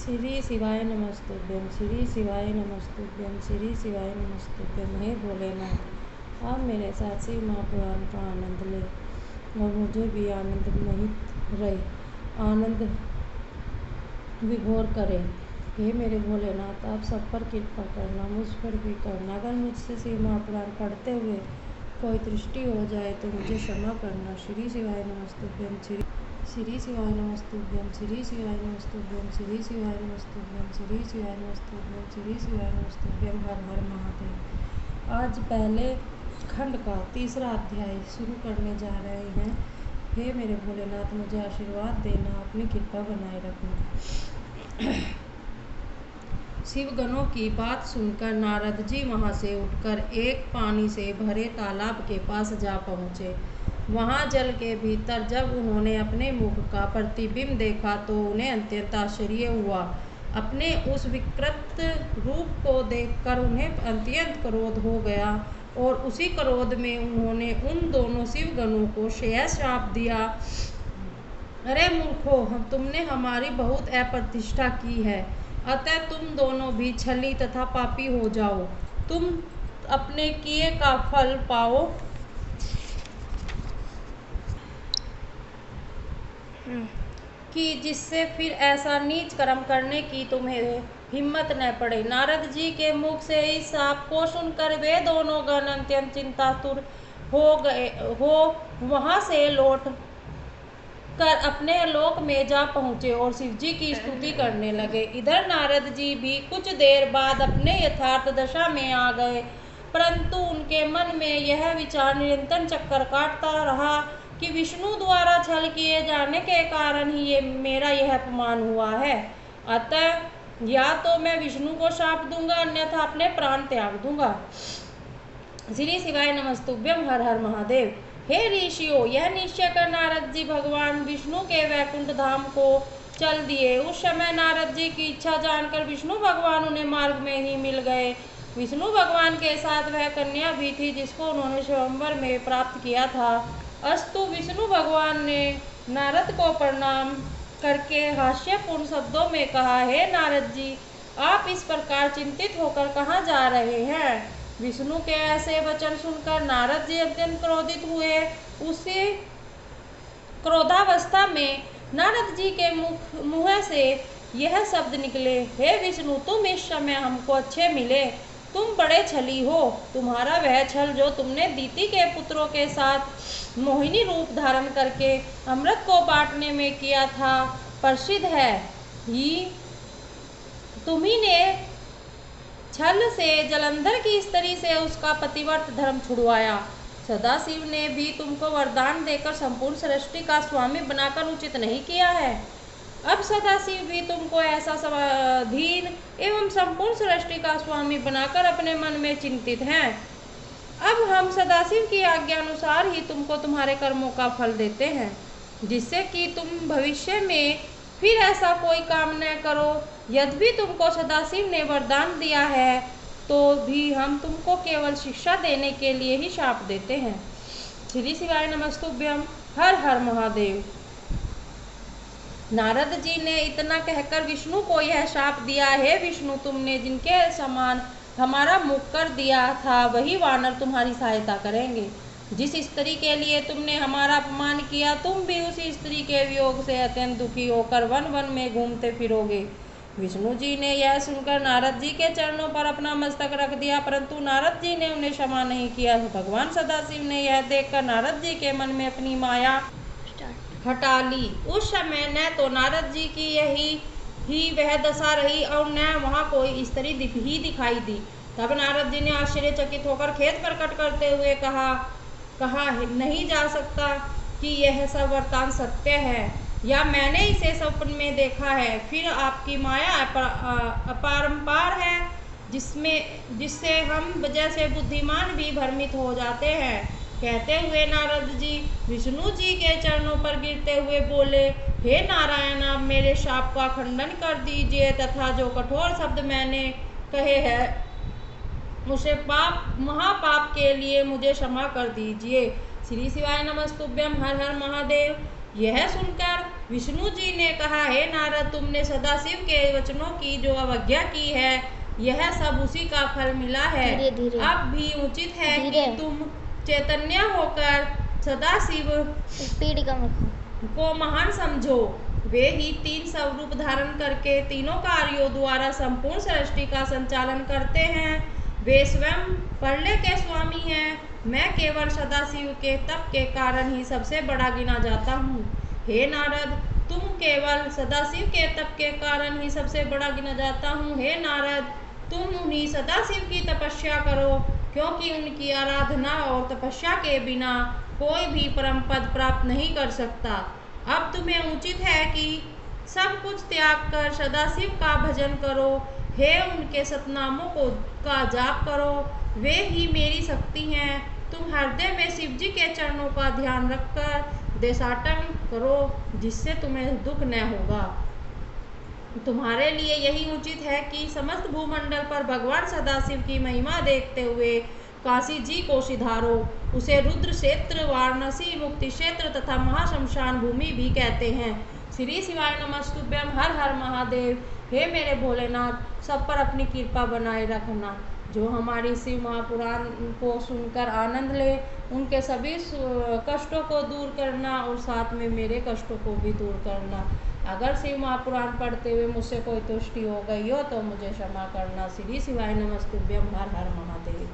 श्री शिवाय नमस्तुभ्यम, श्री शिवाय नमस्तुभ्यम, श्री शिवाय नमस्तुभ्यम। हे भोलेनाथ, आप मेरे साथ शिव महापुराण का आनंद ले और मुझे भी आनंद मोहित रहे, आनंद विभोर करे। हे मेरे भोलेनाथ, आप सब पर कृपा करना, मुझ पर भी करना। अगर मुझसे शिव महापुराण पढ़ते हुए कोई त्रुटि हो जाए तो मुझे क्षमा करना। श्री शिवाय नमस्तुभ्यम, श्री शिवाय नमस्तुभ्यम, श्री शिवाय नमस्तुभ्यम, श्री शिवाय नमस्तुभ्यम, श्री शिवाय नमस्तुभ्यम, श्री शिवाय नमस्तुभ्यम। हर हर महादेव। आज पहले खंड का तीसरा अध्याय शुरू करने जा रहे हैं। हे मेरे भोलेनाथ, मुझे आशीर्वाद देना, अपनी कृपा बनाए रखना। शिवगणों की बात सुनकर नारद जी वहां से उठकर एक पानी से भरे तालाब के पास जा पहुँचे। वहां जल के भीतर जब उन्होंने अपने मुख का प्रतिबिंब देखा तो उन्हें अत्यंत आश्चर्य हुआ। अपने उस विकृत रूप को देखकर उन्हें अत्यंत क्रोध हो गया और उसी क्रोध में उन्होंने उन दोनों शिवगणों को यह श्राप दिया, अरे मूर्खों, तुमने हमारी बहुत अप्रतिष्ठा की है, अतः तुम दोनों भी छली तथा पापी हो जाओ। तुम अपने किए का फल पाओ कि जिससे फिर ऐसा नीच कर्म करने की तुम्हें हिम्मत न पड़े। नारद जी के मुख से इस शाप को सुनकर वे दोनों गण अत्यंत चिंतातुर हो वहां से लौट कर अपने लोक में जा पहुँचे और शिव जी की स्तुति करने लगे। इधर नारद जी भी कुछ देर बाद अपने यथार्थ दशा में आ गए, परंतु उनके मन में यह विचार निरंतर चक्कर काटता रहा कि विष्णु द्वारा छल किए जाने के कारण ही मेरा यह अपमान हुआ है। अतः या तो मैं विष्णु को शाप दूंगा, अन्यथा अपने प्राण त्याग दूंगा। श्री शिवाय नमस्तुभ्यम। हर हर महादेव। हे ऋषियों, यह निश्चय कर नारद जी भगवान विष्णु के वैकुंठ धाम को चल दिए। उस समय नारद जी की इच्छा जानकर विष्णु भगवान उन्हें मार्ग में ही मिल गए। विष्णु भगवान के साथ वह कन्या भी थी जिसको उन्होंने स्वयंवर में प्राप्त किया था। अस्तु, विष्णु भगवान ने नारद को प्रणाम करके हास्यपूर्ण शब्दों में कहा, हे नारद जी, आप इस प्रकार चिंतित होकर कहाँ जा रहे हैं? विष्णु के ऐसे वचन सुनकर नारद जी अत्यंत क्रोधित हुए। उसी क्रोधावस्था में नारद जी के मुँह से यह शब्द निकले, हे विष्णु, तुम इस समय हमको अच्छे मिले। तुम बड़े छली हो। तुम्हारा वह छल जो तुमने दीति के पुत्रों के साथ मोहिनी रूप धारण करके अमृत को बांटने में किया था, प्रसिद्ध है। तुम्ही ने छल से जलंधर की स्त्री से उसका पतिव्रत धर्म छुड़वाया। सदाशिव ने भी तुमको वरदान देकर संपूर्ण सृष्टि का स्वामी बनाकर उचित नहीं किया है। अब सदाशिव भी तुमको ऐसा स्वाधीन एवं संपूर्ण सृष्टि का स्वामी बनाकर अपने मन में चिंतित हैं। अब हम सदाशिव की आज्ञा अनुसार ही तुमको तुम्हारे कर्मों का फल देते हैं, जिससे कि तुम भविष्य में फिर ऐसा कोई काम न करो। यद्यपि तुमको सदाशिव ने वरदान दिया है तो भी हम तुमको केवल शिक्षा देने के लिए ही शाप देते हैं। श्री शिवाय नमस्तुभ्यम। हर हर महादेव। नारद जी ने इतना कहकर विष्णु को यह शाप दिया, हे विष्णु, तुमने जिनके समान हमारा मुख कर दिया था वही वानर तुम्हारी सहायता करेंगे। जिस स्त्री के लिए तुमने हमारा अपमान किया, तुम भी उसी स्त्री के वियोग से अत्यंत दुखी होकर वन वन में घूमते फिरोगे। विष्णु जी ने यह सुनकर नारद जी के चरणों पर अपना मस्तक रख दिया, परंतु नारद जी ने उन्हें क्षमा नहीं किया। भगवान सदाशिव ने यह देखकर नारद जी के मन में अपनी माया हटा ली। उस समय न तो नारद जी की ही वह दशा रही और न वहाँ कोई स्त्री ही दिखाई दी। तब नारद जी ने आश्चर्यचकित होकर खेद प्रकट करते हुए कहा नहीं जा सकता कि यह सब वृत्तांत सत्य है या मैंने इसे स्वप्न में देखा है। फिर आपकी माया अपरंपार है, जिससे हम जैसे बुद्धिमान भी भ्रमित हो जाते हैं। कहते हुए नारद जी विष्णु जी के चरणों पर गिरते हुए बोले, हे नारायण, आप मेरे शाप का खंडन कर दीजिए तथा जो कठोर शब्द मैंने कहे हैं उसे महापाप के लिए मुझे क्षमा कर दीजिए। श्री शिवाय नमस्तुभ्यम। हर हर महादेव। यह सुनकर विष्णु जी ने कहा, हे नारद, तुमने सदाशिव के वचनों की जो अवज्ञा की है, यह सब उसी का फल मिला है। धीरे धीरे अब भी उचित है धीरे। कि तुम चैतन्य होकर सदाशिव स्पीड कम रखो। को महान समझो। वे ही 3 स्वरूप धारण करके तीनों कार्यों द्वारा संपूर्ण सृष्टि का संचालन करते हैं। वे स्वयं प्रलय के स्वामी हैं। मैं केवल सदाशिव के तप के कारण ही सबसे बड़ा गिना जाता हूँ। हे नारद, तुम केवल सदाशिव के तप के कारण ही सबसे बड़ा गिना जाता हूँ। हे नारद, तुम उन्हीं सदाशिव की तपस्या करो, क्योंकि उनकी आराधना और तपस्या के बिना कोई भी परम पद प्राप्त नहीं कर सकता। अब तुम्हें उचित है कि सब कुछ त्याग कर सदाशिव का भजन करो। हे उनके सतनामों का जाप करो, वे ही मेरी शक्ति हैं। तुम हृदय में शिव जी के चरणों का ध्यान रखकर देशाटन करो, जिससे तुम्हें दुख न होगा। तुम्हारे लिए यही उचित है कि समस्त भूमंडल पर भगवान सदाशिव की महिमा देखते हुए काशी जी को सिधारो। उसे रुद्र क्षेत्र, वाराणसी, मुक्ति क्षेत्र तथा महाशमशान भूमि भी कहते हैं। श्री शिवाय नमस्तुभ्यम। हर हर महादेव। हे मेरे भोलेनाथ, सब पर अपनी कृपा बनाए रखना। जो हमारी शिव महापुराण को सुनकर आनंद ले, उनके सभी कष्टों को दूर करना और साथ में मेरे कष्टों को भी दूर करना। अगर शिव महापुराण पढ़ते हुए मुझसे कोई तुष्टि हो गई हो तो मुझे क्षमा करना। श्री शिवाय नमस्तुभ्यम। हर हर महादेव।